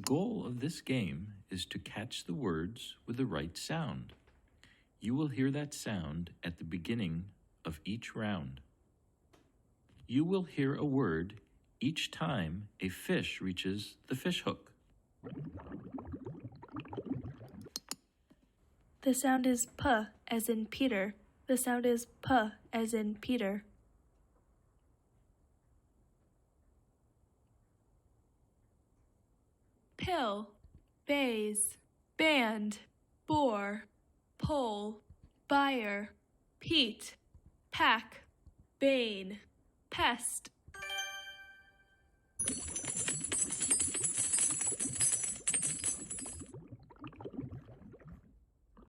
goal of this game is to catch the words with the right sound. You will hear that sound at the beginning of each round. You will hear a word each time a fish reaches the fish hook. The sound is P as in Peter. The sound is P as in Peter. Pill, vase, band, bore, pole, buyer, peat, pack, bane, pest,